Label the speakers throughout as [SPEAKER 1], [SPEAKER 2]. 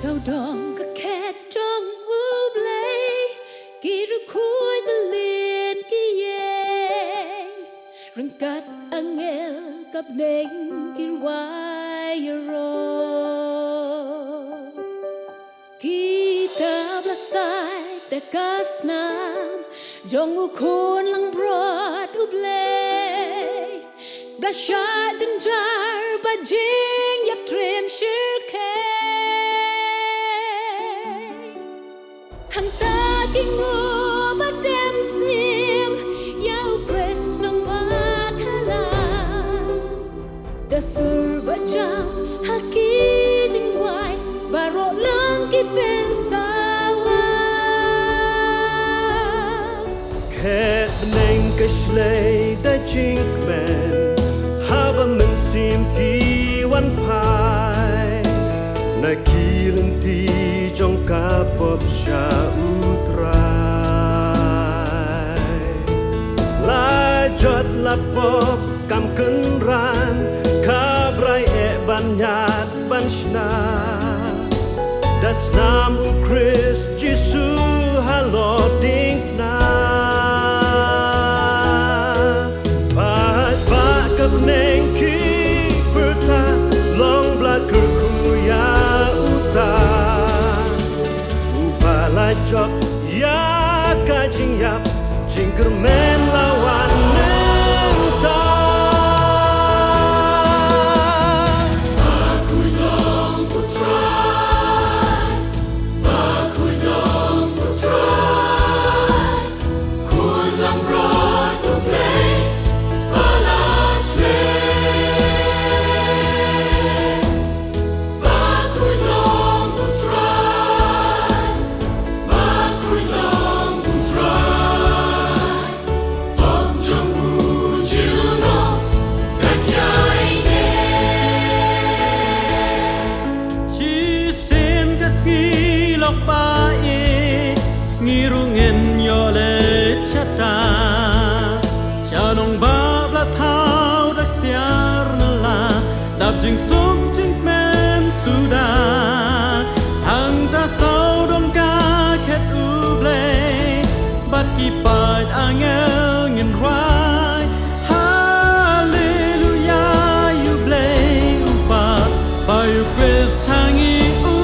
[SPEAKER 1] sao đong ka khet trong U Blei ki ru khui the lien ki ye rừng cát angel cặp neng ki rwai ro ki ta blasai ta kasnam jong u khun lang broad U Blei blasha jinjar ba jing yap trim shirke hang ta ki ngo ba dem sim yau Khrist nang ma khala da sur ba jam ha ki jingwai baroh lang ki pen sawa
[SPEAKER 2] khet neng kashlei da jingkren haba men sim ki wan pai na kilung ti jong ka pop sha U Trai la jot la pop kam kun ran ka brai e ban nyat ban shna das nam U Christ Jisu halo ding na neng ki perta long bla kuya uta upala chok ya ka jing yap jingkren lawan nenta aku long to try kun lang broad to play jing suk jing men suda hang ta sau dom ka khet U Blei bat ki pat angel ngin rwai hallelujah U Blei U pat by your grace hangi U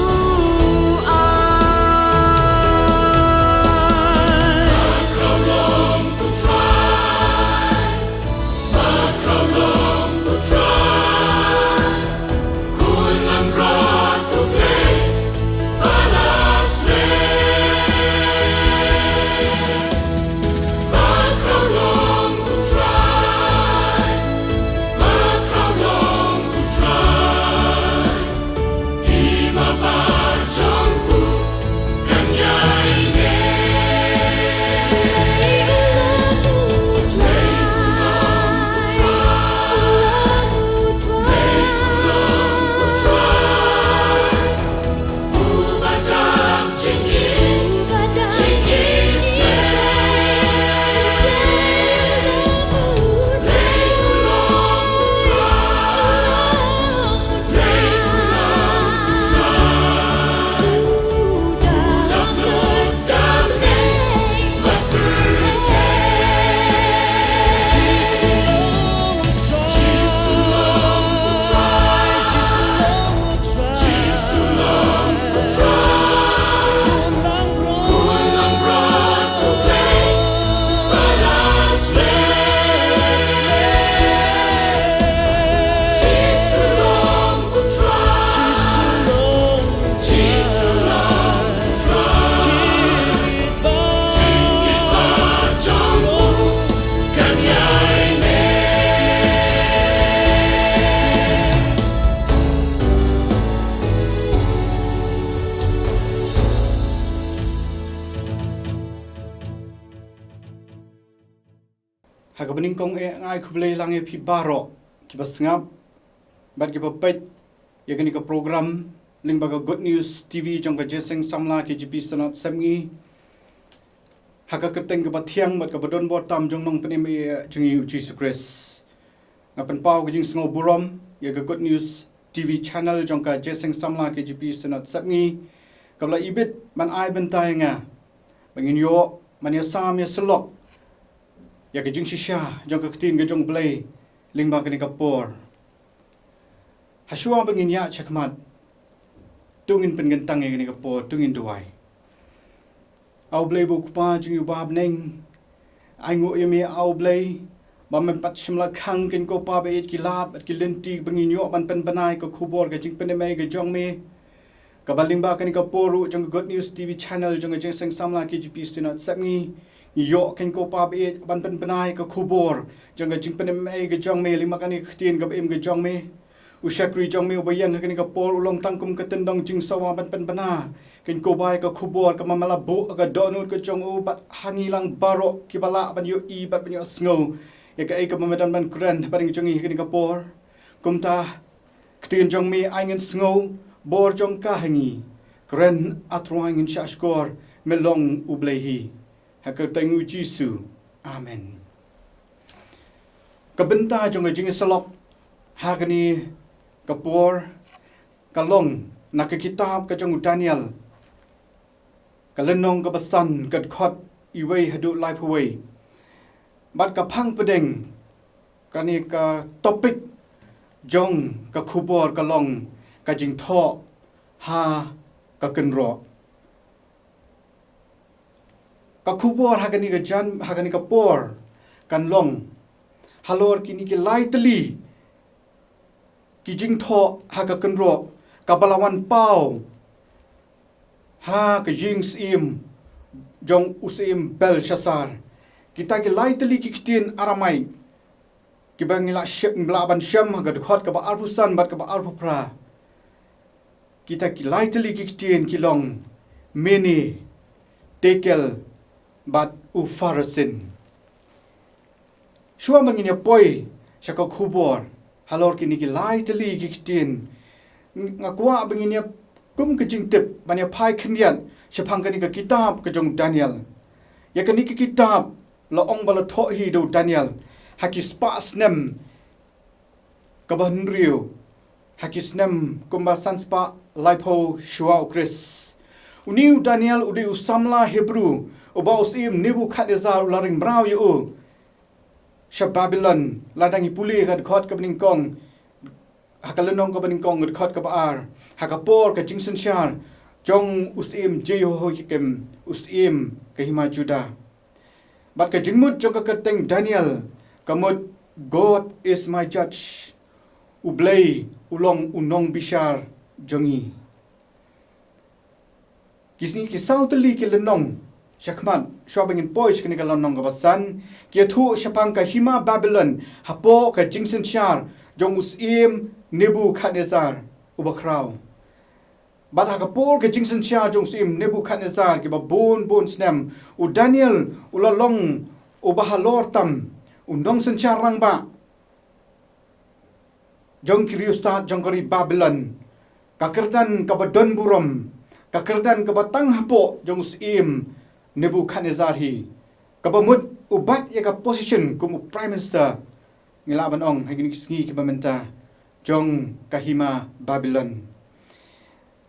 [SPEAKER 3] Hakabening kong ngai khublei lang pi baroh ki basngap bat ki papet yagani ka program ling baga good news TV jong Jingiaseng Samla K.J.P Synod Sepngi Ka Ktien ka thiang bat ka Bidonbok tam jong nong penim U Jisu Khrist ngapen pau ka jing sngo burom yaga good news TV channel jong ka Jingiaseng Samla K.J.P Synod Sepngi kabla ibit man ai bentai nga bangin yo man ya sam ya selok ya ke jing shisha jong ka Ktien ke jong Blei ling ba ke ni kapor hasua bangin ya chakmat tungin penggentang ke ni kapor tungin rwai au Blei bu kupa jing yu bab neng ai ngo yemi au Blei ba men pat shimla khang kin ko pa be ki lab at ki lenti bangin yo man pen banai ko khubor ke jing pen me ke jong me kabaling ba kan ka poru jong Good News TV channel jong Jingiaseng Samla K.J.P Synod Sepngi yo kan ko pa be ban pen banai ka khubor jong jing pen me ke jong me lima kan Ka Ktien ka im ke jong me ushakri jong me bayan kan ka por ulong tangkum ka tendong jing sawa ban pen bana kan ko bai ka khubor ka mamala bu ka donut ka jong u bat hangilang baroh ki bala ban yo i bat ban yo sngo ya ka ai ka mamedan ban kren paring jong i kan ka por kumta Ktien jong me ai ngin sngo bor jong ka hangi kren atruang in shashkor melong U Blei hi kyrteng U Jisu amen kabenta jong jing salop hagani kapor kalong nak kitab ka jong Daniel kalenong ka basan ka dkhot iwei hadu lai phwei bat ka phang pedeng kani ka topic jong ka khubor kalong ka Jingthoh ha ka Kynroh ka khubor hagani ka jan hagani ka por kan long halor kini ki lightly ki Jingthoh ha ka Kynroh ka balawan pau ha ka Jingiaseng jong usim Belshazzar kita ki lightly ki Ktien aramai ki bangila shim blaban shim ga dkhot ka ba arbusan bat ka ba arpra kita ki lightly ki Ktien ki long mini tekel bat u farasin shua mangin ya poi shaka khubor halor kini ki lightly ki Ktien ngakwa bangin ya kum ke jingtip ban ya phai khnian shapang kani ka kitab ka jong Daniel ya kani ki kitab la ong bala tho hi do Daniel haki spas nem ka ban riu haki snem kumba sanspa laipo shua Kris uniu Daniel udi Samla Hebrew uba usim Nebukadnezar ularing brau yu shab Babylon ladangi puli ka dkhot ka bening kong hakalenong ka bening kong dkhot ka baar hakapor ka jingsen shar jong usim Jehoiakim usim ka hima Juda bat ka jingmut jong ka kyrteng Daniel kamut God is my judge U Blei ulong unong bishar jongi kisni ki sautali ki lenong shakman shobingin poish kini ka lenong ka basan ki thu shapang ka hima Babylon hapo ka jingsen shar jong usim Nebukadnezar ubakraw bat hakapor ka jingsen shar jong usim Nebukadnezar ki ba bon snem u Daniel ulalong ubahalor tam undong sen shar rang ba jong kiriusat jong kari Babylon kakerdan kabadon burom kakerdan kabatang hapo jong usim Nebukadnezar hi kabamut ubat ya ka position kum prime minister ngilaban ong hagini sngi ki bamenta jong kahima Babylon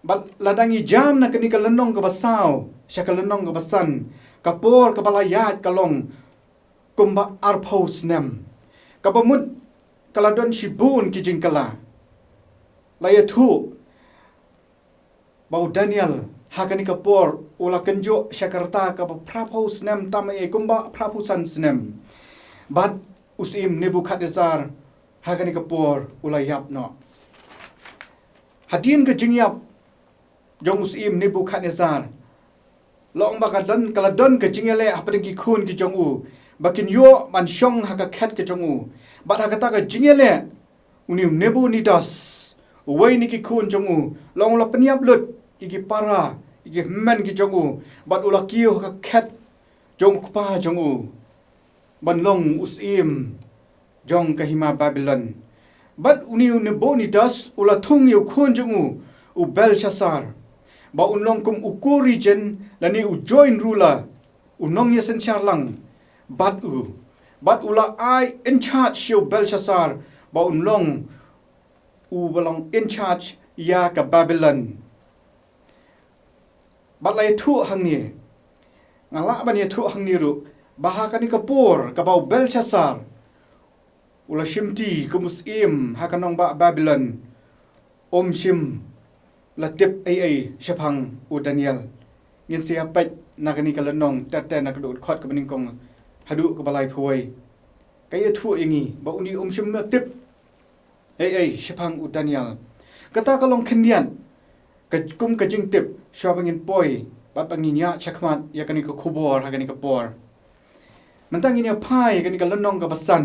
[SPEAKER 3] bat ladangi jam na kani kalenong ka basaw sya kalenong ka basan kapor kabalayat kalong kumba arpos nem kabamut kaladon shibun ki jingkala laya thu bau Daniel hakani kapor ula kenjo syakarta ka prapos nem tamai kumba prapusan snem bat usim Nebukadnezar hakani kapor ula yap no hadin ka jingyap jong usim Nebukadnezar long bakadan kaladon ka jingyale hapdeng ki khun ki jong u bakin yo man shong hakaket ke jong u bat hakata ka jingyale unim Nebunidas uwai ni ki khun jong u long la penyap lut iki para iki men ki jong u bat ula kiyo ka ket jong kupa jong u ban long usim jong kahima Babylon bat uniu Nebunidas ula thung yu khun jong u Belshazzar ba unlong kum uku region lani u join ruler unong yesen charlang bat ula I in charge show Belshazzar ba unlong belong in charge ya ka Babylon balai thu hang ni ngala ban ye thu hang ni ru bahakani ka por ka bau Belshazzar ula shimti ka musim hakanong ba Babylon shim la tip ai shapang u Daniel ngin sia pet nakani ka lanong tate nak du khot ka bening kong hadu ka balai phoi kaya thu ingi ba uni shim na tip ai shapang u Daniel kata ka long khendian ka kum ka jing tip shwabangin poi ba panginya chakmat yakani ka khubor hakani ka por mentang ini pai yakani ka lanong ka basan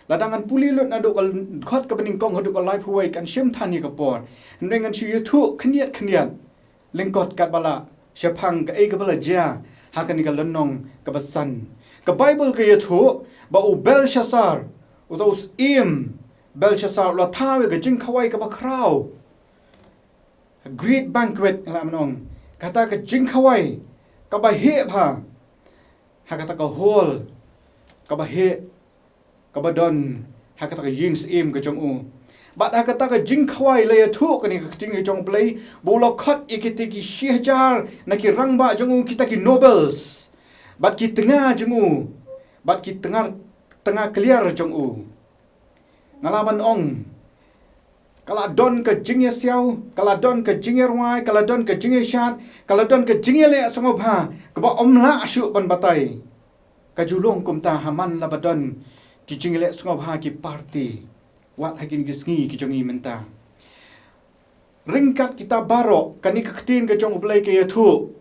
[SPEAKER 3] ladangan puli lut na do ka khot ka bening kong hadu ka lai phoi kan shim thani ka por ndengan chu thu khniat lengkot kat bala shapang ka ka bala ja hakani ka lanong ka basan ka Bible ka yathu ba u Belshazzar u those Belshazzar la thawe ka jingkhawai ka ba kraw a great banquet la manong kata ka jingkhawai ka ba he pha hakata ka hol ka ba he ka ba don hakata ka ying ka jong u bat hakata ka jingkhawai la yathu ka ni ka ting jong play bola khat ikite ki shihjar na ki rangba jong u kita ki nobles bat ki tengah jong u bat ki tengah clear jong u ngalaban ong kaladon ke jingiasiao kaladon ke jingirwai kaladon ke jingishat kaladon ke jingile sangobha kaba omla asyu ban batai kajulong kumta haman labadon ki jingile sangobha ki party wat hakin gisngi ki jongi menta ringkat kita baroh kani Ka Ktien ke jong ublei ke yathu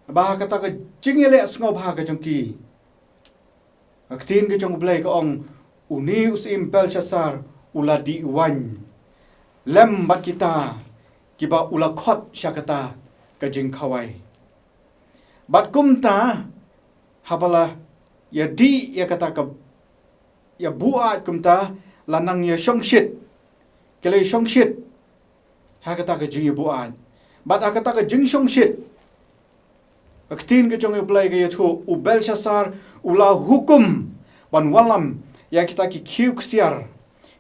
[SPEAKER 3] bah kata ke jingile sangobha ke jongki Ka Ktien ke jong ublei ke ong uni usim Belshazzar ula diwan lem bat kita kiba ula khot syakata ka jingkhawai bat kumta habala ya di ya kata ka ya buat kumta lanang ya shongshit kele shongshit ha kata ka jing buat bat ha kata ka jing shongshit Ka Ktien ke jong ublei ke yathu u Belshazzar ula hukum wanlam ya kita ki ksiar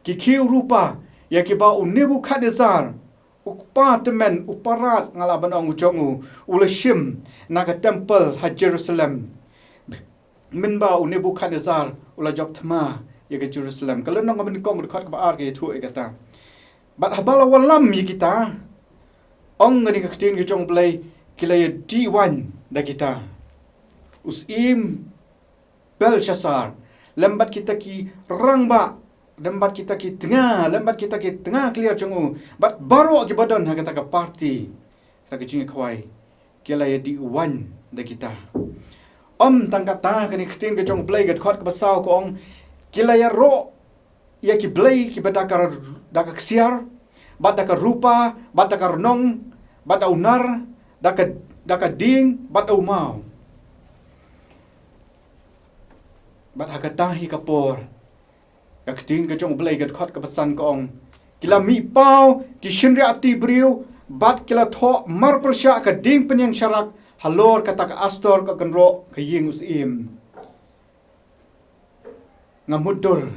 [SPEAKER 3] ki rupa ya ki ba Nebukadnezar upatemen uparat ngala banong ujongu ula shim naga temple ha Jerusalem min ba Nebukadnezar ula job thma ya ke Jerusalem kalau nong min kong khot ka ar ke thu e kata bat habala walam yi kita ong ngani Ka Ktien ke jong play kila ya D1 da kita usim Belshazzar lembat kita ki rangba lembat kita ki tengah clear jongu bat baroh ki badan ha kata ka party ta ki jingi khwai kila ya di one da kita tangkata kani Ka Ktien ke jong blai gat khot ka basau ko ong kila ya ro ya ki blai ki badakar daka ksiar bat daka rupa bat daka nong bat unar daka ding bat mau bat hakatahi kapor Ka Ktien ke jong ublei gat khot ka pasan ko ong kila mi pau ki shinri ati briu bat kila tho mar persya ka ding penyang syarak halor kata ka astor ka Kynroh ka ying usim ngamudur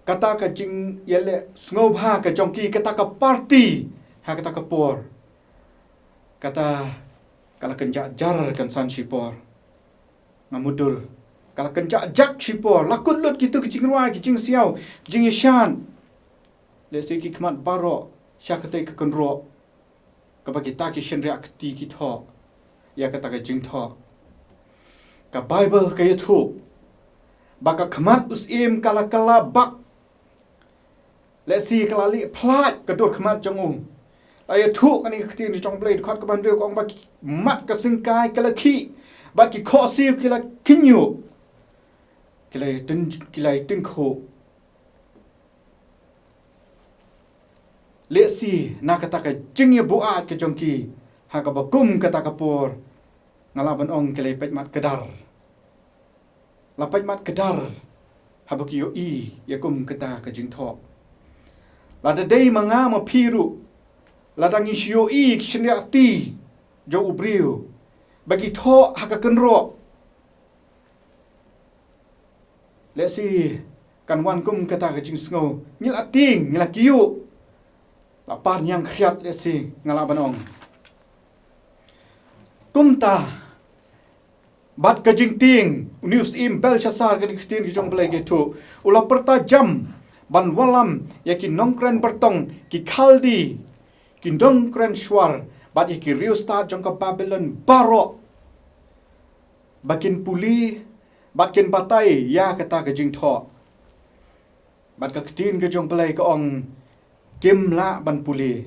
[SPEAKER 3] kata ka jing yele snobha ka jongki kata ka party ha kata ka por kata kala kenja jar kan san shipor ngamudur kalau kencak jak shipor lakut lut gitu ke jingrwai ke jing siao jing yashan lesi ki khmat baroh syakate ke Kynroh ka bagi ta ki shenria kti ki tho ya kata ka jingthoh ka Bible ka yathu baka khmat usim kala bak lesi kala li plat ka dor khmat jongu ay thu kani Ka Ktien jong blade khot ka ban reu kong bak mat ka singkai kala ki bak ki khosi kila kinyu kilai dkhot lesi na kata ka jingya buat ke jongki ha ka bakum kata ka por ngalaban ong kilai pet mat kedar la pet mat kedar ha baki yo yakum kata ka jingthoh la da dei manga ma phiru la dangi shio kshnya ti jo ubriu bagi tho ha ka Kynroh lesi kan wan kum kata ka jing sngo ngil ating ngil kiu la par nyang khiat le si ngala banong kum ta bat ka jing ting news im bel chasar ka diktin ki jong blai ge tu ula perta jam ban walam yaki nongkren bertong ki khaldi ki dongkren swar bat yaki riu start jong ka Babylon baroh bakin puli bakin batai ya kata ka Jingthoh bat ka Ktien ka jong blai ka ong kim la ban puli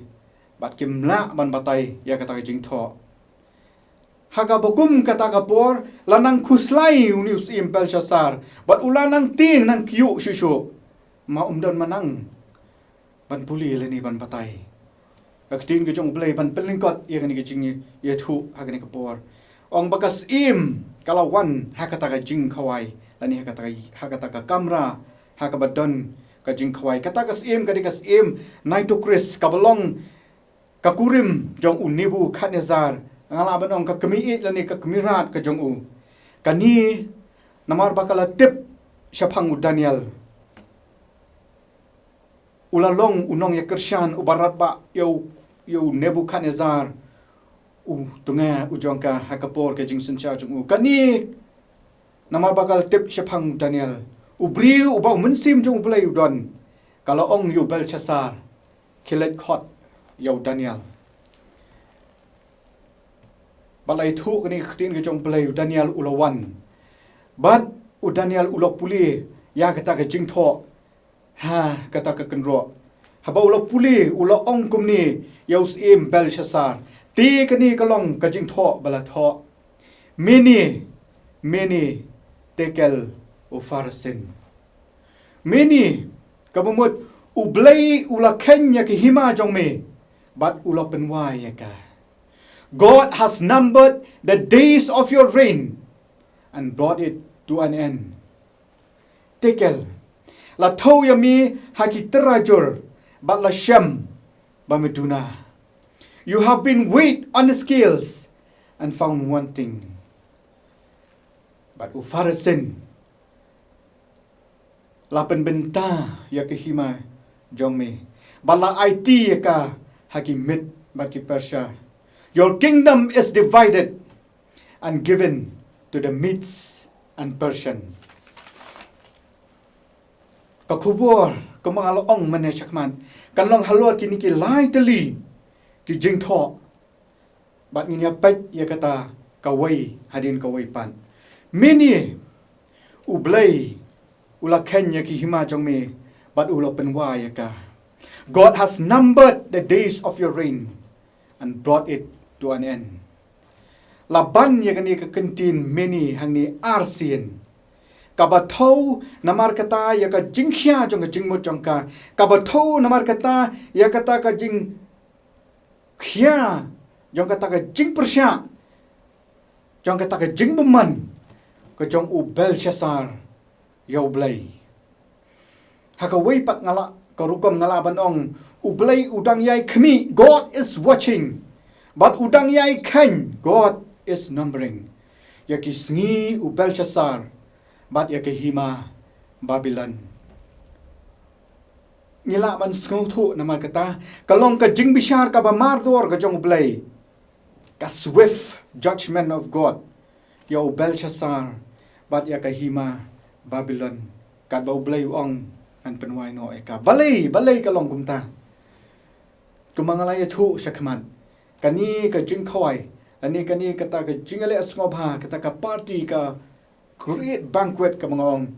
[SPEAKER 3] bat kim la ban batai ya kata ka Jingthoh haga bokum kata ka por lanang khuslai news im Belshazzar bat ulanang ting nang kiu shushu ma umdon manang ban puli le ni ban batai ka Ktien ka jong blai ban pelingkot ya ni ka jing ye thu haga ni ka por ong bakas im kalawan hakata ka jingkhwai lani hakata ka kamra hakabadon ka jingkhwai kata kas im kadikas im naito Kris kabalong kakurim jong unibu khanezar ngala banong ka kemiit lani ka kemirat ka jong u kani namar bakala tip syapang Daniel ulalong unong ya kersyan ubarat ba yo Nebukadnezar tunga ujongka hakapor ke jingsen cha jung kani nama bakal tip syapang Daniel ubriu ubau mensim jung Blei Un kalau ong yu Belshazzar kilet khot yo Daniel balai thu kani Ktien ke jong Blei Daniel ulawan bat u Daniel ulok puli ya kata ke Jingthoh ha kata ke Kynroh haba ulok puli ulok ong kumni yo sim Belshazzar ti kani kalong ka Jingthoh balatho many tekel u farasin many kabumut u blei ula kenya ki hima jong me but ula penwai ya ka God has numbered the days of your reign and brought it to an end tekel la tho yami hakitrajur but la shim bameduna you have been weighed on the scales and found wanting. But ufarasin la penbenta ya kehima jongme bala IT ya ka hakimit baki Persia. Your kingdom is divided and given to the Medes and Persian. Kakubor kumangaloong maneshakman kanlong halor kini ki lai teli ki Jingthoh bat nginya pet ya kata kawai hadin kawai pan mini u blei ula kenya ki hima jongme bat ula penwa ya ka God has numbered the days of your reign and brought it to an end laban ya kani ka kentin mini hangni arsien kabathau namar kata ya ka jingkhia jong ka jingmut jong ka kabathau namar kata ya kata ka jing khia jong kata ka jing persya jong kata ka jing beman ka jong u Belshazzar yo blei hakawai pat ngala ka rukom ngala banong u blei udang yai khmi God is watching but udang yai khan God is numbering yaki sngi u Belshazzar but yaki hima Babylon ngila man skothu nama kata kalong ka jing bishar ka bamardor ka jong blei ka swift judgment of God yo Belshazzar but ya ka hima Babylon ka ba Blei Un an penwai no eka balai kalong kumta kumangalaya thu shakman kani ka jingkhoi ani kani kata ka jingale asngobha kata ka party ka great banquet ka mangong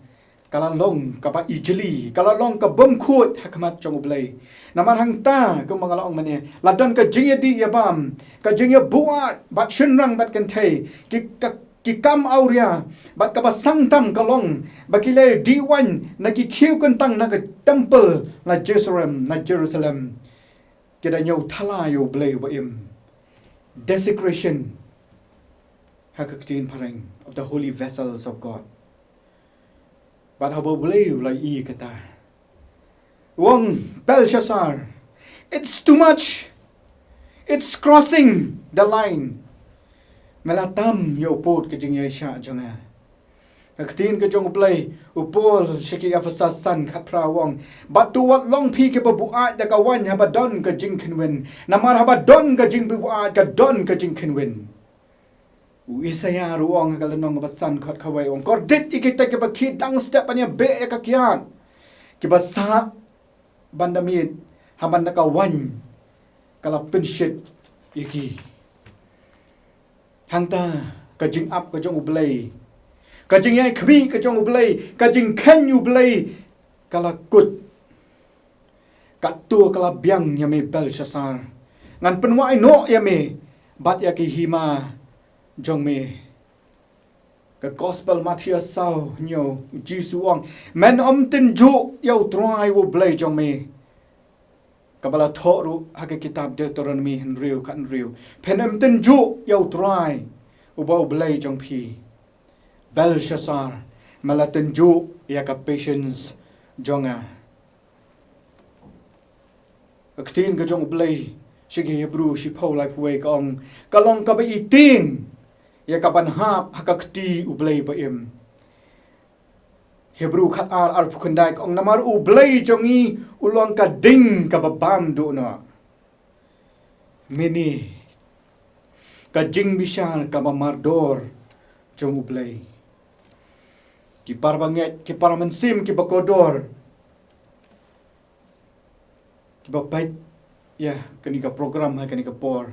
[SPEAKER 3] kalalong ka pa ijli kalalong ka bumkhut hakmat jong Blei naman hangta ko mga laong mani ladon ka jingedi yabam ka jingya buat bat shinrang bat kentei ki kam auria bat ka basangtam kalong bakile diwan nagi khiu kentang na ka temple na Jerusalem kida nyo thala yo Blei Un desecration Ka Ktien parang of the holy vessels of God. But how Blei Un like I kata Wong Belshazzar, it's too much. It's crossing the line. Melatam yo pot ke jing sha jonga. Ka Ktien ka jong U Blei upol syaki afasasan khat prawong batu wat long pi ke babuat da kawan habadon ka jingkren namar habadon ka jingbuat ka don ka jingkren u isaya ruong ka lenong basan khat khawai ong kordit ikita ke bakit dang step anya be ka kian ke basa bandamit haban da kawan kala penshit iki hangta ka jing up ka jong U Blei ka jingiai khmi ka jong U Blei ka jingkren U Blei kala kut ka tu kala biang ya me bel shasar ngan penwai no ya me bat ya ki hima jong me ka gospel Matthias sau nyo Jisu wang men tin ju yo trai U Blei jong me ka bala thoru ha ka kitab Deuteronomy han riu kan riu pen tin ju yo trai U Blei jong pi Belshazzar malatenju ya ka patience jonga Ka Ktien ka jong U Blei shigi Hebrew shi phau lai phuai kong kalong ka ba iting ya ka ban hap ha ka kti U Blei ba im Hebrew khat ar phukandai kong namar U Blei jongi ulong ka ding ka babam do na mini ka jing bishar ka ba mardor jong U Blei ki parbanget ki paramensim ki bakodor ki babai ya kani ka program ha kani ka por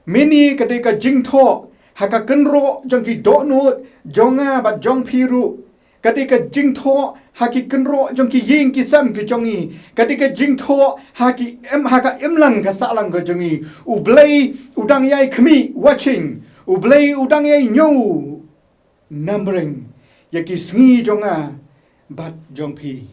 [SPEAKER 3] mini kadai ka Jingthoh ha ka Kynroh jong ki donut jonga bat jong piru kadai ka Jingthoh ha ki Kynroh jong ki ying ki sam ki jongi kadai ka Jingthoh ha ka imlang ka salang ka jongi U Blei udang yai khmi watching U Blei udang yai nyu numbering yaki sngi jonga bat jong pi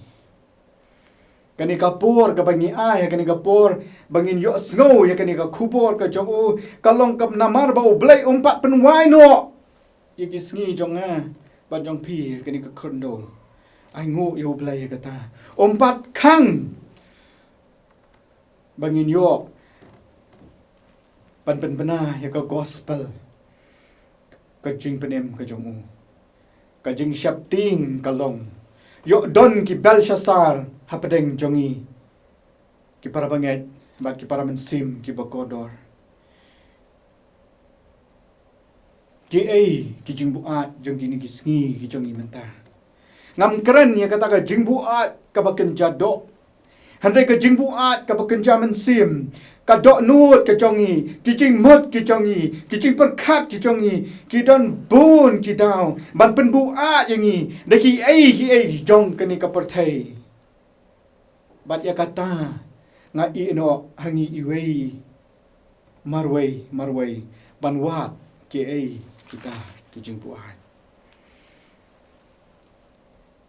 [SPEAKER 3] kani kapor ka bangi ai kani kapor bangin yo snow ya kani ka khupor ka jong u kalong kap namar ba U Blei umpat penwai no yaki sngi jonga bat jong pi kani ka khurndo ai ngu yo Blei ka ta umpat khang bangin yo pan bena ya ka gospel ka jing penem ka jong u ka jing syap ting kalong yo don ki Belshazzar hapdeng jongi ki para banget bat ki para mensim ki bakodor ki ki jing buat jong ki ni ki sngi ki jongi menta ngam keren ya kata ka jing buat ka baken jadok handai ka jing buat ka baken jaman sim ka dok nut ka jongi ki jing mot ki jongi ki jing perkhat ki jongi ki don bun ki daw ban pen buat yangi da ki jong kani ka perthai bat ya kata nga ino hangi iwei marwai ban wat ki kita ki jing buat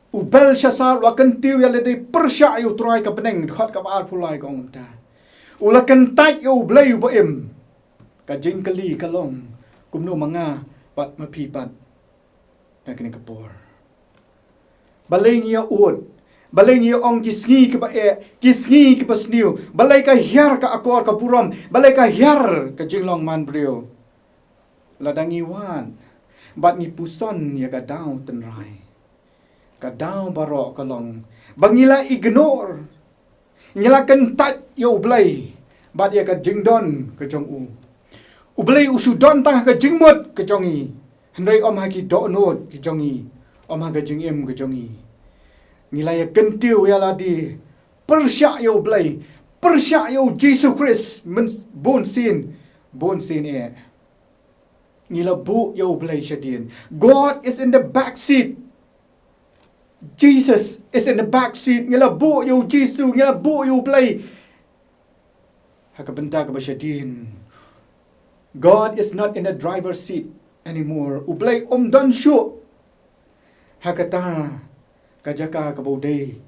[SPEAKER 3] U Belshazzar wa kan tiu ya le dei persya U Trai ka peneng dkhot ka ar pulai ka ong ta ula kan tai U Blei ba im ka jingkali kalong kumno manga pat mapi pat na kini kapor baleng ya ud baleng ya ong kisngi ka ba kisngi ka pasniu balai ka hiar ka akor ka purom balai ka hiar ka jinglong man brio ladangi wan bat ni puson ya ka daw tenrai ka daw baroh kalong bangila ignore nyalakan tat yo Blei bat ya ka jingdon ka jong U Blei usudon tang ka jingmut ka jongi hendrai om ha ki donot ki jongi om ha ka jingem ka jongi ngilaya kentiu ya ladi persya yo Blei persya yo Jisu Khrist men bon sin ngila bu yo Blei shadin God is in the back seat Jesus is in the back seat ngila bu yo Jisu ngila bu yo Blei hakabenta ka basyadin God is not in the driver's seat anymore U Blei don shu hakata kajaka ka bodei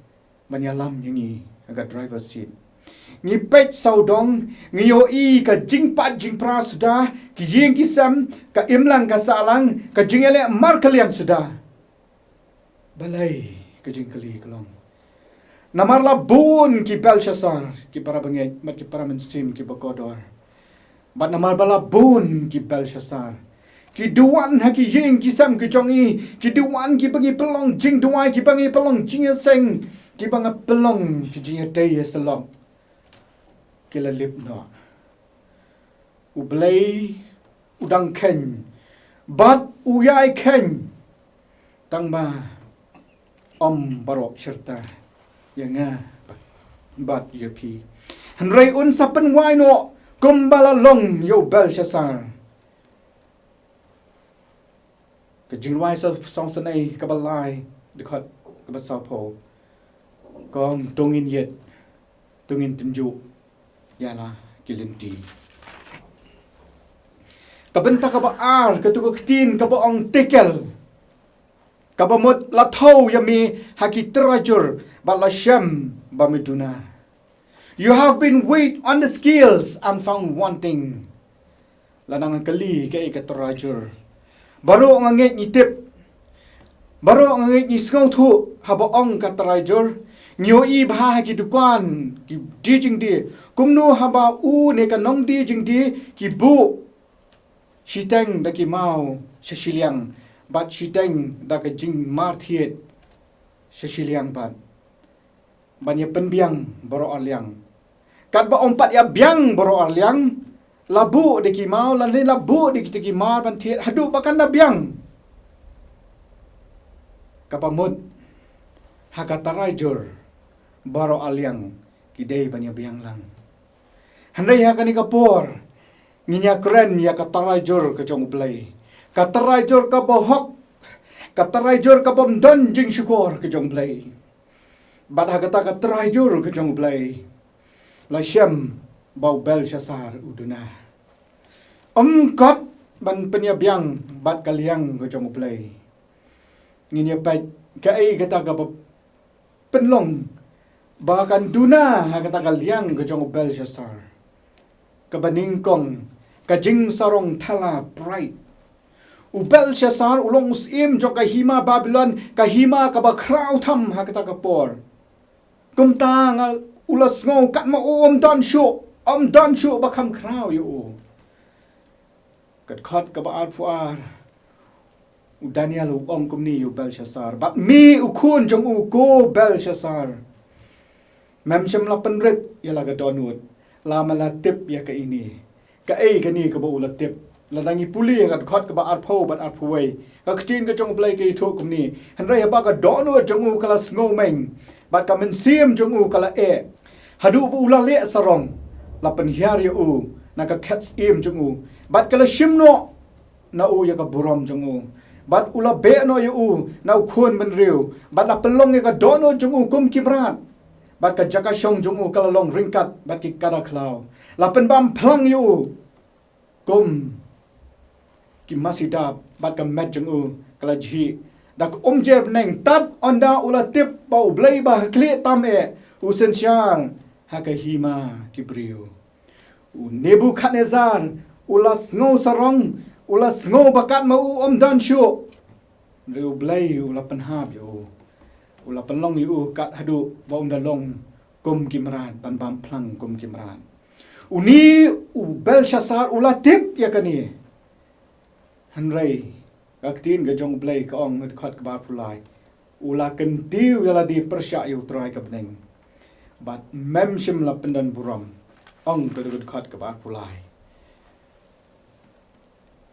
[SPEAKER 3] manyalam yangi aga driver's seat ngi pet saudong ngi yo ka jingpat jingpra sudah ki yeng kisam ka imlang ka salang ka jingele markalian sudah balai ke jingkali kelong namarla bun ki Belshazzar ki para banget mat ki para mensim ki bakodor bat namar bala bun ki Belshazzar ki duan ha ki ying ki sam ki jong i ki duan ki bangi pelong jingdwai ki bangi pelong jingiaseng ki banga pelong ki jingthoh salong ki la lip no U Blei udang ken bat uyai ken tang ba baroh serta ianga bat K.J.P Hanrei un sapen wai no kumbala long yo Belshazzar cái jingrwai sa song sngi kabalai dkhot kabasapo kong tungin yet tungin tenju yala kilinti kabenta kaba ar katu Ka Ktien kaba ong tekel kaba mut la thau yami haki trajur ba la shim ba meduna you have been weighed on the scales and found wanting lanang kali kai ka trajur baroh ngeit ni tip baroh ngeit ni Jingthoh haba ong ka trajur nyo i bha ki dukan ki dijing di kumnu haba u ne ka nong di jing di ki bu shiteng da ki mau shashiliang bat shiteng da ka jing mar thiet shashiliang bat banya penbiang baroh arliang kat ba ompat ya biang baroh arliang labu de ki mau la ne labu de ki mar ban thiet hadu bakan na biang kapamut hakatarajur baroh arliang ki dei banya biang lang handai hakani kapor ngin ya katarajur ke jong Blei katarajur ka bohok katarajur ka bomdon jing syukur ke jong Blei bad hakata katarajur ke jong Blei la shim bau Belshazzar uduna kat ban penyabiang bat kaliang ke jong Blei ngin ya pai ka ai kata ka penlong bahkan duna hakata kaliang ke jong Belshazzar kabaningkong kajing sarong thala pride U Belshazzar ulong usim jong kahima Babylon kahima kaba kraw tham hakata kapor kumta nga ulas ngau kat ma om dan shu bakam kraw yo dkhot kaba ar puar U Daniel u ong kumni U Belshazzar bat mi u kun jong u go Belshazzar mem shem la penrit yala ga donut la malatip ya ka ini ka ai ka ni ka bo la tip la dangi puli ka dkhot ka ba ar pho bat ar phuwei Ka Ktien ka jong Blei ke thu kumni hanrai ba ka donut jong u kala sngo meng bat ka men sim jong u kala e hadu bu la le sarong la pen hiar ya u na ka khats im jong u bat kala shim no na u ya ka burom jong u bat ula be no ya u na u khun men riu bat la pelong ya ka donut jong u kum kimrat bat ka jaka shong jong u kala long ringkat bat ki kada klau la pen bam phlang yu kum ki masida bat ka met jong u kala ji dak je neng tat onda ula tip ba U Blei ba kle tam e u sensian ha ka hima ki brio u Nebukadnezar ula sngo sarong ula sngo bakat ma u dan shu U Blei ula penhab yu ula penlong yu kat hadu ba dalong kum kimran ban bam plang kum kimran uni U Belshazzar ula tip ya kani hanrei Ka Ktien ga jong Blei ka ong dkhot ka ba pulai ula kentiu yala di persya U Trai ka beneng bat mem shim la pendan buram ong ka dkhot ka ba pulai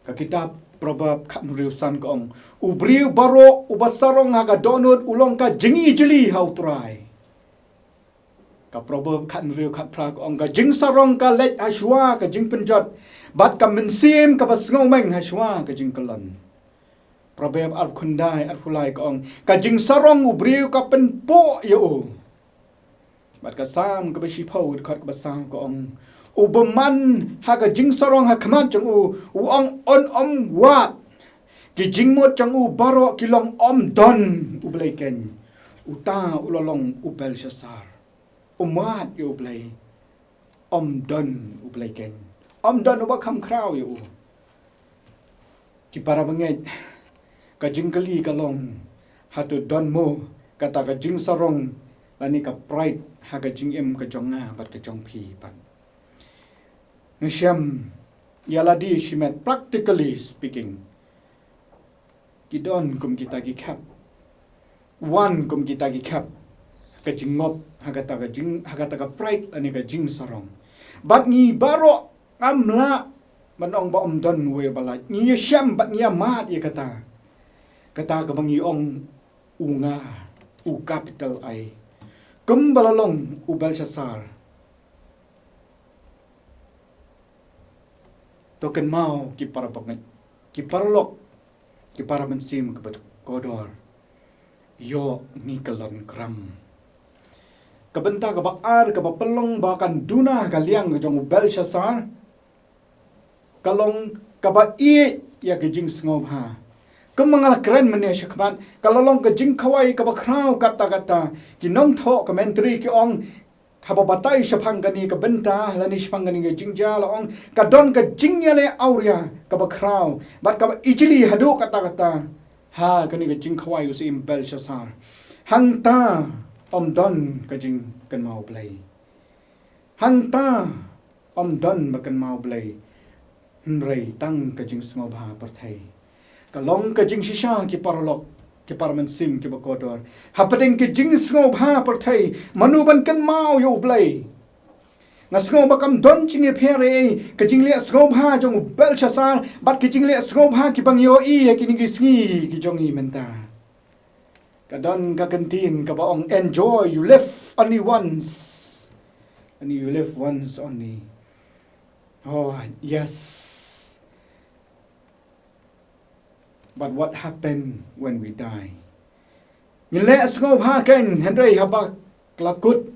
[SPEAKER 3] ka kitab probab khat mriu san ka ong u briu baroh u basarong ha ka donut ulong ka jingi jeli ha U Trai ka probab khat mriu khat pra ka ong ka jing sarong ka let ashwa ka jing penjot bat ka mensim ka basngau meng hashwa ka jing kalon probab ar khundai ar fulai ka ong ka jing sarong u briu ka pen po yo bat ka sam ka bashi phau khat ka basang ka ong u beman ha ka jing sarong ha khmat jong u ong on wat ki jing mot jong u baroh ki long don U Blei ken u ta u lolong U Belshazzar wat yo Blei don U Blei ken don u ba kham kraw yo ki para banget ka jingkali ka long hatu don mo kata ka jing sarong lani ka pride ha ka jing em ka jonga bat ka jong phi pan ngiam Yaladi shimet practically speaking. Kidon kum kita gikap. Wan kum kita gikap. Ka jingop hagata ka pride ani ka jing sarong. Bat ni baroh amla manong ba don wer balai. Ni syam bat ni mat ye kata. Kata ka bangi ong unga u capital I. Kum balalong u Belshazzar. Token mau ki para pangat. Ki parlok ki para mensim ke kodor. Yo ni kelon kram. Kabenta ka baar ka pelong bahkan duna kaliang ke jong Belshazzar. Kalong ka ba i ya ke jing sngop ha. Kemangal keren menia syakman kalong ke jingkhwai ka ba krau kata-kata ki Jingthoh commentary ki ong kababatay syapang gani ka benta lani syapang gani ka jingja la ong kadon ka jingya le auria ka ba krau bat ka ijili hadu kata-kata ha gani ka jingkhwai usi Belshazzar hangta don ka jing kan mau blai hangta don ba kan mau blai nrei tang ka jing smo bha parthai kalong ka jing shisha ki parlok ki parman sim ki bakodor hapdeng ki jing smo bha parthai manuban kan mau yo blai ngasngo bakam don jing e phere ka jing le smo bha jong Belshazzar bat ki jing le smo bha ki bang yo I ki ni sngi ki jong I menta kadon ka Kentien ka baong enjoy you live only once and you live once only. Oh yes. But what happened when we die? Ngile sngop ha ken Henry haba klakut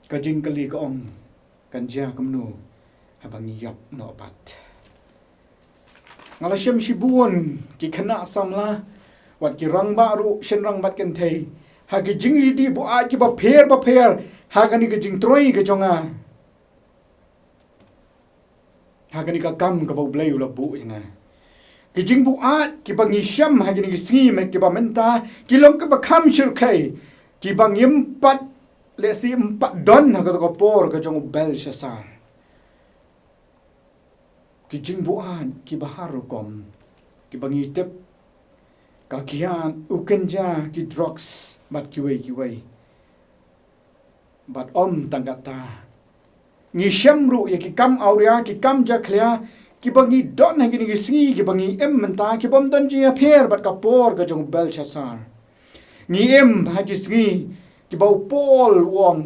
[SPEAKER 3] ka jing kali ka ong kanja kamnu habang yap no bat. Ngala shim shibun ki khana Samla wat ki rang baru shen rang bat ken thei ha ki jing di bu a ki ba pher ha kani ka Jingthroi ka jonga ha kani ka kam ka ba blei ula bu inga ki jing bu a ki ba ngi syam ha kani ki sngi me ki ba menta ki long ka ba kham shir kai ki ba ngim pat le si empat don ha ka por ka jong Belshazzar ki jing bu a ki ba haru kom ki ba ngi tep ka kian ukenja ki drugs bat ki wei bat om tangata ngi syamru ya ki kam auria ki kam jaklia ki bangi don ha ki sngi ki bangi em menta ki bom don ji apher bat ka por ka jong Belshazzar ngi em ha ki sngi ki bau pol wong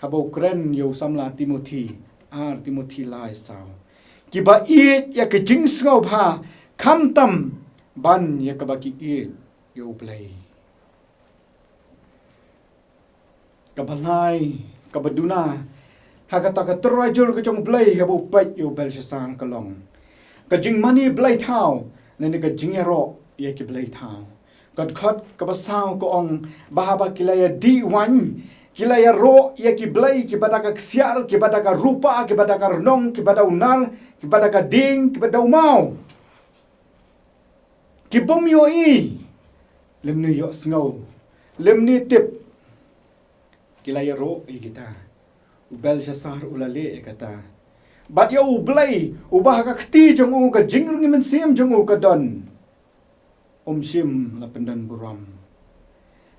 [SPEAKER 3] ha bau kren yo Samla Timothy lai sao ki ba I ya ki jing sngau bha kham tam ban ya ka ba ki I yo blai ka balai ka baduna hakata ka trajur ka jong blai ha bu pat yo Belshazzar ka long ka jing mani blai thau ne ka jingero ye ki blai thau ka dkhot ka basau ko ong bahaba kilaya D1 kilaya ro ye ki blai ki badaka ksiar ki badaka rupa ki badaka rnong ki badau nar ki badaka ding ki badau mau ki bom yo I lemni yo snow lemni tip kilaya ro I kita Belshazzar ulale kata bat yo blai ubah ka kti jong u ka jingrwai sim jong u ka don shim la pendan buram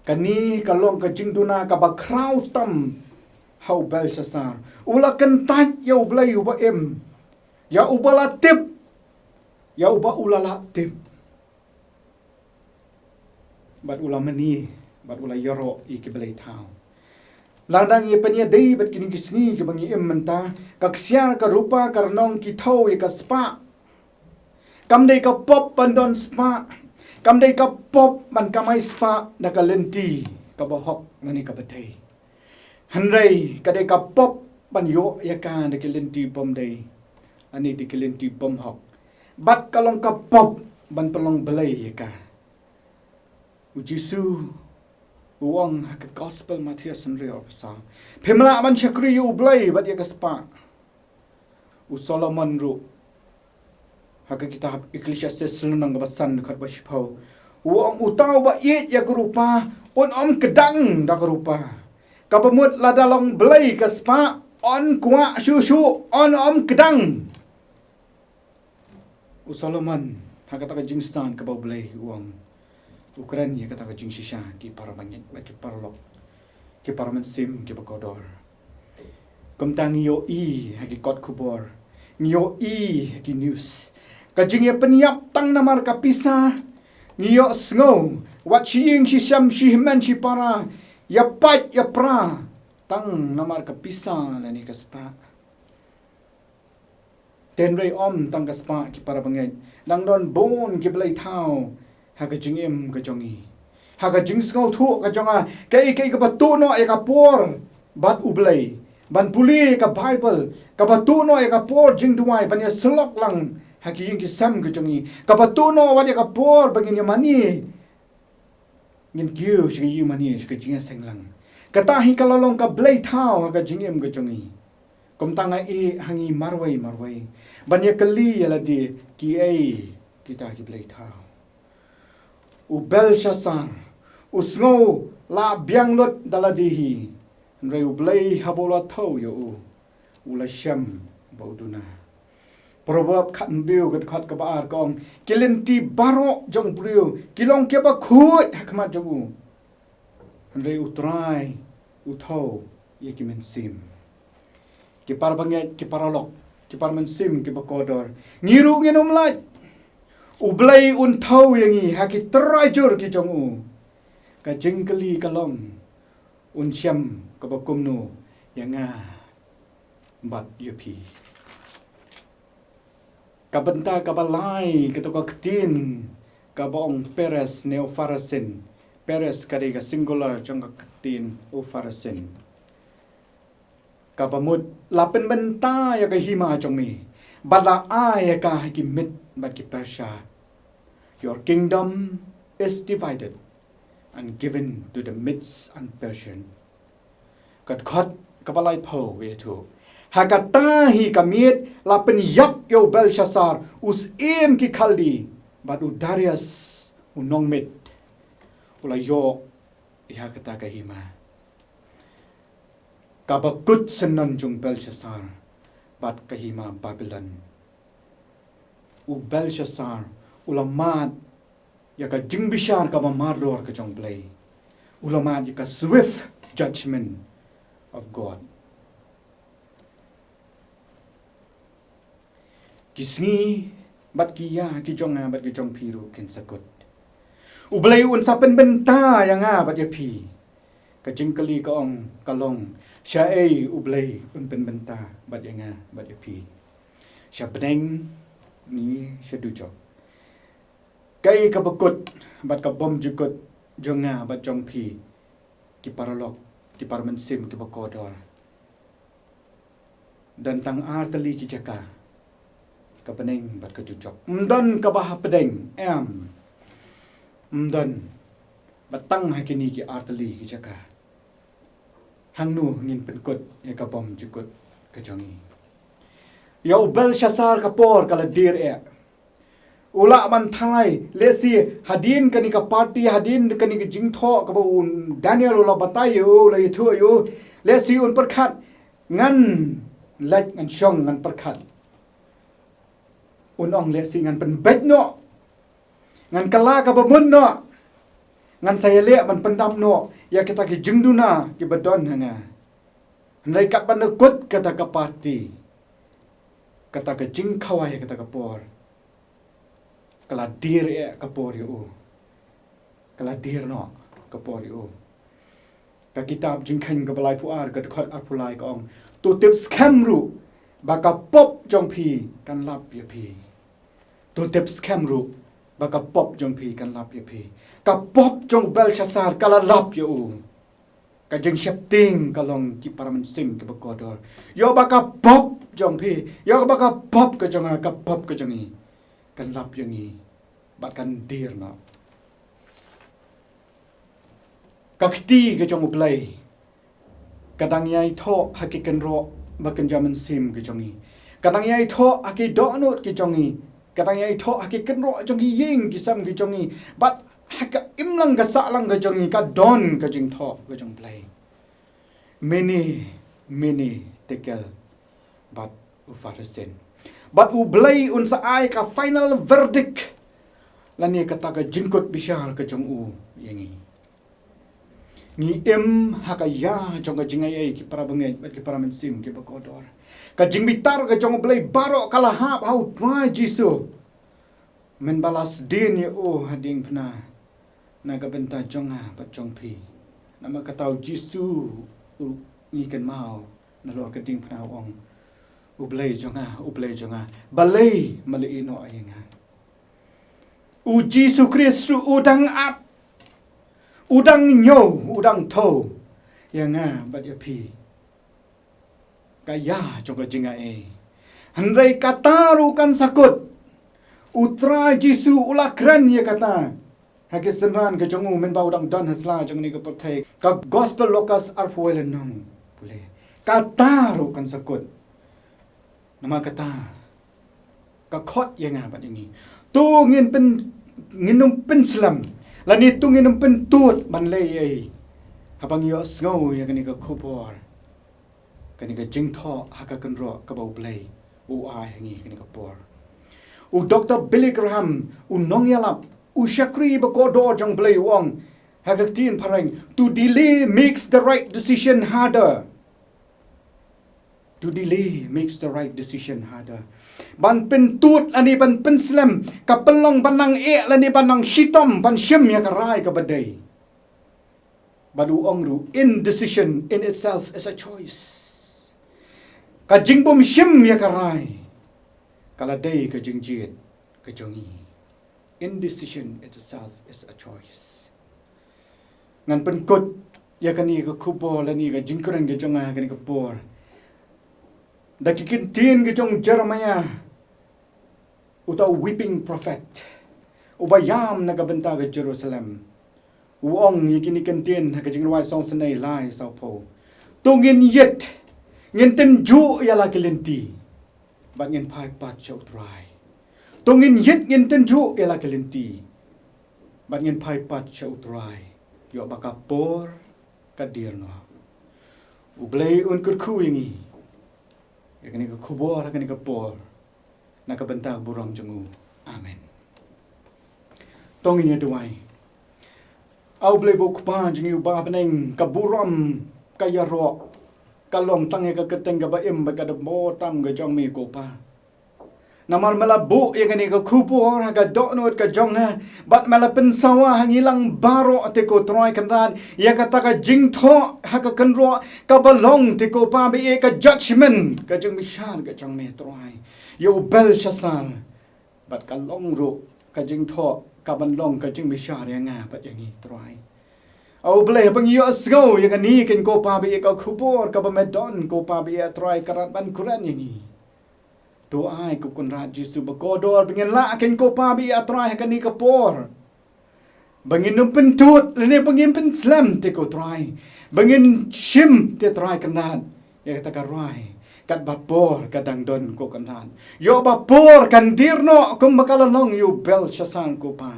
[SPEAKER 3] kani kalong ka jingduna ka ba krau tam hau Belshazzar ula kentat yo blai uba em ya ubala tip ya uba ulala tip bat ulamani bat ula yoro I ki blai thau Ladang ye penia dei bat kini kisni ke bangi em menta ka ksiar ka rupa karnong ki thau ye ka spa kam dei ka pop bandon spa kam dei ka pop ban kamai spa na ka lenti ka bahok nani ka batai hanrei ka dei ka pop ban yo ya ka de ke lenti bom dei ani de ke lenti bom hok bat kalong ka pop ban pelong belai ye ka U Jisu Uang ke gospel Matias sendiri pasal. Pemela aman syakri U Blei bat dia ke spa. U Solomon ru. Hak kitab Ecclesiastes senang kebasan dekat basipau. Uang utau ba ye ya gerupa on om kedang da gerupa. Kapemut la dalong Blei ke spa on kwa shu on kedang. Solomon hakata ka jingstan ka Blei Un. Ukraine ya kata ka jingshisha ki para mangit ki parlok ki para mensim ki bakodor. Kumtang yo haki kot kubor. Ngiyo haki news. Kajing ya penyap tang namar kapisa. Ngiyo sngo. Wat shiying shisham shihiman shipara. Ya pat ya pra. Tang namar kapisa lani kaspa. Tenrei tang kaspa ki para bangay. Nang don bon ki belay tao. Haka jingim ka jongi. Haka jing sngo tu ka jonga. Kay ka batuno ay kapor. Bat ublay. Ban puli ka Bible. Ka batuno ay kapor jingduay. Banya selok lang. Haki yung kisam ka jongi. Ka batuno wadi kapor. Bagin yung mani. Ngin kiyo siya yung mani. Siya jingiaseng lang. Katahi kalalong ka blay tao ka jingim ka jongi. Kumtanga hangi marway. Banya kali yala di ki kita ki blay tao. Ubel syasar. Usngo la biang lot daladihi. Nray ublay habola tau yo ula shim bauduna. Proverb kat mbiu kat khat kabar kong kilinti baroh jong briu kilong keba khut hakmat jogu. Nray U Trai U Tau ye ki mensim. Ki par banget ki paralok ki par mensim ki bakodor. Ngiru nginum laj. U Blei Un tau yangi haki terajur ki jong ka jingkeli kalong un syam kabakumno yanga bat yupi. Kabenta kabalai Ka Ktien kabong peres neofarasin. Peres kadiga singular jong Ka Ktien ofarasin. Kabamut lapen benta ya kahima jong mi. Bala ay ka hikimit bat ki Persya. Your kingdom is divided and given to the Medes and Persian. Dkhot kabalai po itu. Hakatahi kamiet lapen yap yo Belshazzar us ki Khaldi but Darius unong mit ula yo ihakata kahima. Kabakut senan jung Belshazzar but kahima Babylon. U Belshazzar ulamat yaka jingbishar ka mamarlor ka jong Blei. Ulamat yaka swift judgment of God. Kisngi bat kiya ki jonga bat ki jong piru ken sakut. U Blei Un sapen benta yanga bat ya pi. Ka jingkeli ka ong kalong sya U Blei Un pen benta bat yanga bat ya pi. Sya hapdeng ni sya dujok. Kay kabakut bat ka bom jukut jonga bat jong pi ki paralok ki parmensim ki bakodor. Dan tang artali ki jaka ka peneng bat ka jujok. Mdan ka bah hapdeng mdan batang hakini ki artali ki jaka. Hangnu ngin penkut ya ka bom jukut ka jongi. Ya Belshazzar ka por kala dir Ula man thai lesi hadin kani ka party hadin kani ka Jingthoh ka un Daniel ula batai yo la yithu yo lesi un perkhat ngan lek ngan shong ngan perkhat un ong lesi ngan pen bet no ngan kala ka bamun no ngan saya le man pendam no ya kita ki jingduna ki badon hanga nai kat ban kut kata ka party kata ka jingkhawai kata ka por kala dir kapor yo kala dir no kapor yo ka kitab jingkren ka balai puar ka dkhot apulai ka ong to tip scam ru baka pop jong pi kan lap ya pi to tip scam ru baka pop jong pi kan lap ya pi ka pop jong Belshazzar kala lap yo ka jing shapting kalong ki paraman sing ka bakodor yo baka pop jong pi yo baka pop ka jong ka pop ka jongi kan lap yang ni batkan dir na Ka Ktien ke jong Blei kadang yai tho haki Kynroh bakan jaman sim ke jongi kadang yai tho haki donut ke jongi kadang yai tho haki Kynroh jongi ying ki sam ke jongi bat haka imlang ka salang ke jongi ka don ke Jingthoh ke jong Blei many tekel bat u farisen. Bat U Blei Un saai ka final verdict. Lani kata ka jingkot bishar ka jong u yengi. Ni hakaya jong ka jingai ki para bengai ki para mensim ki bakodor. Ka jingbitar ka jong Blei baroh kalahap hau try Jisu. Men balas din ye hading pna. Na ka benta jonga bat jong pi. Nama katau Jisu ni kan mau na lo ka ding pna ong. U Blei jonga. Balei mali no ayanga. U Jisu Khrist udang ap. Udang nyo, udang to. Yanga bat ya pi. Kaya jong ka jingai. Handai kataru kan sakut. U Trai Jisu ulakran ya kata. Hakisenran ke jongu men bau dang dan hasla jong ni ke pertai. Ka gospel lokas arfuel nong. Boleh. Kataru kan sakut. Nama kata. Ka khot yang apa ini. Tu ngin pen selam. Lani tu ngin pen tut ban lei ai. Habang yo sngau yang ni ka khupor. Kani ka Jingthoh haka Kynroh ka bau Blei. U ai hangi kani ka por. U Dr. Billy Graham u nong yalap u syakri bakodor jong Blei wong. Ka Ktien parang to delay makes the right decision harder. To delay makes the right decision harder. Ban pentut lani ban penslam kapelong banang lani banang shitom ban shim ya karai ka badai. Badu ongru indecision in itself is a choice. Ka jingbom shim ya karai. Kaladai ka jingjit ka jongi. Indecision itself is a choice. Ngan penkut ya kani ka kubo lani ka jingkren ka jonga kani ka por. Da Ki Ktien ke jong Jeremiah utau weeping prophet ubayam nagabenta ke Jerusalem uong yikini Ktien ka jingrwai song senai lai sao po tungin yet ngin tenju yala kelenti bat ngin pai pat chau trai tungin yet ngin tenju yala kelenti bat ngin pai pat chau trai yo bakapor kadirno U Blei Un kurku ini. Kani ka kubor, kani ka por. Nakabantag burang jungu. Amen. Tongin niya duway. Au Blei buk pa jingi ba peneng kaburam kayaro. Kalong tangi ka kyrteng ka baim bagada mo tam ga jong mi ko pa. Namar malabu ya kani ka kubor ka donot ka jong ha. Bat malapen sawa hangilang baroh te ko Trai kanran. Ya kata ka Jingthoh ha ka Kynroh ka balong te ko pa bi ka judgment ka jong mishan ka jong me Trai. Yo bel shasal. Bat ka longro ka Jingthoh ka banlong ka jong mishan ya nga bat yang ni Trai. Au Blei pang yo asgo ya kani ken ko pa bi ka kubor ka bamedon ko pa bi Trai karat ban kuran yang ni. Tu ai ku kunrat Jisu bakodor bengin la akin ko pa bi atrai kani kapor. Bengin numpentut lene bengin pen slam te ko trai. Bengin shim te trai kanat. Ya kata rwai kat bapor kadang don ko kanat. Yo bapor kan dirno kum makalanong yo bel shasan ko pa.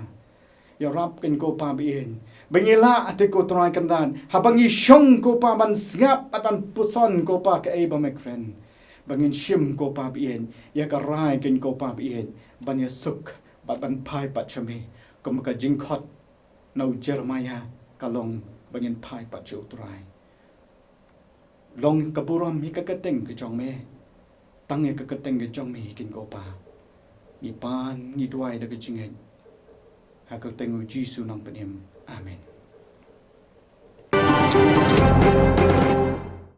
[SPEAKER 3] Yo rap kin ko pa bien. Bengila te ko trai kanat. Habang isyong ko pa man ngap at man puson ko pa ka eba mekren. Bangin shim ko pa bien ya ka rai kin ko pa bien ban ya suk bat ban pai pat chame ko maka dkhot no Jeremiah kalong bangin pai pat chu trai long kaburam hi ka kyrteng ke jong me tang ya ka kyrteng ke jong me kin ko pa ni pan ni dwai da ke jingai ha ka teng U Jisu nang penim amen.